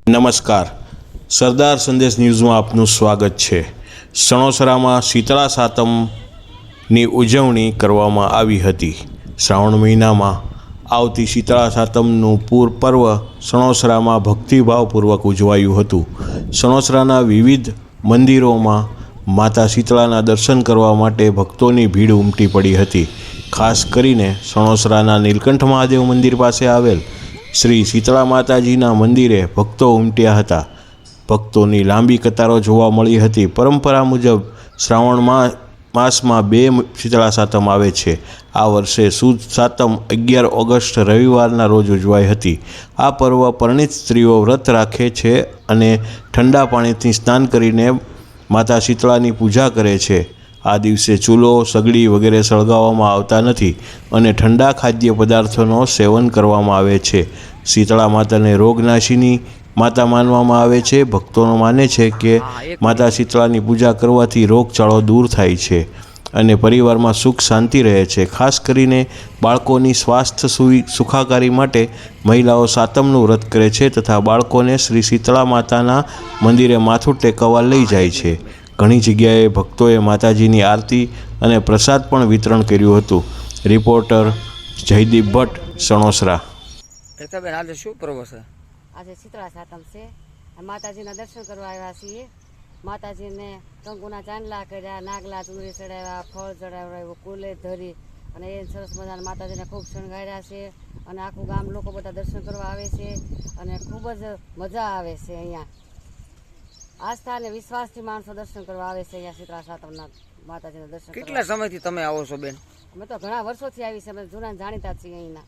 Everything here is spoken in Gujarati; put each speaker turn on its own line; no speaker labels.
નમસ્કાર, સરદાર સંદેશ ન્યૂઝમાં આપનું સ્વાગત છે। સણોસરામાં શીતળા સાતમની ઉજવણી કરવામાં આવી હતી। શ્રાવણ મહિનામાં આવતી શીતળા સાતમનું પર્વ સણોસરામાં ભક્તિભાવપૂર્વક ઉજવાયું હતું। સણોસરાના વિવિધ મંદિરોમાં માતા શીતળાના દર્શન કરવા માટે ભક્તોની ભીડ ઉમટી પડી હતી। ખાસ કરીને સણોસરાના નીલકંઠ મહાદેવ મંદિર પાસે આવેલ શ્રી શીતળા માતાજીના મંદિરે ભક્તો ઉમટ્યા હતા। ભક્તોની લાંબી કતારો જોવા મળી હતી। પરંપરા મુજબ શ્રાવણ માસમાં 2 શીતળા સાતમ આવે છે। આ વર્ષે સુદ સાતમ 11 ઓગસ્ટ રવિવારના રોજ ઉજવાઈ હતી। આ પર્વ પરણિત સ્ત્રીઓ વ્રત રાખે છે અને ઠંડા પાણીથી સ્નાન કરીને માતા શીતળાની પૂજા કરે છે। આ દિવસે ચૂલો, સગડી વગેરે સળગાવવામાં આવતા નથી અને ઠંડા ખાદ્ય પદાર્થોનો સેવન કરવામાં આવે છે। શીતળા માતાને રોગનાશીની માતા માનવામાં આવે છે। ભક્તોનો માને છે કે માતા શીતળાની પૂજા કરવાથી રોગચાળો દૂર થાય છે અને પરિવારમાં સુખ શાંતિ રહે છે। ખાસ કરીને બાળકોની સ્વાસ્થ્ય સુખાકારી માટે મહિલાઓ સાતમનું વ્રત કરે છે તથા બાળકોને શ્રી શીતળા માતાના મંદિરે માથું ટેકવવા લઈ જાય છે। ઘણી જગ્યાએ ભક્તોએ માતાજીની આરતી અને પ્રસાદ પણ વિતરણ કર્યું હતું। રિપોર્ટર જયદીપ ભટ્ટ, સણોસરા।
આજે શું પર્વ છે?
આજે શીતળા સાતમ છે। માતાજીના દર્શન કરવા આવ્યા છીએ। માતાજીને કંકુના ચાંદલા કર્યા, નાગલા ચુંદડી ચડાવ્યા, ફળ ચડાવ્યા, કુલે ધરી અને એ સરસ મજાના માતાજીને ખૂબ શણગાર્યા છે અને આખું ગામ લોકો બધા દર્શન કરવા આવે છે અને ખૂબ જ મજા આવે છે। અહીંયા આસ્થા અને વિશ્વાસથી માણસો દર્શન કરવા આવે છે। અહીંયા શીતળા સાતમના માતાજીના દર્શન
કેટલા સમયથી તમે આવો છો બેન?
અમે તો ઘણા વર્ષોથી આવી છે। અમે જૂના જાણીતા છીએ અહીંના।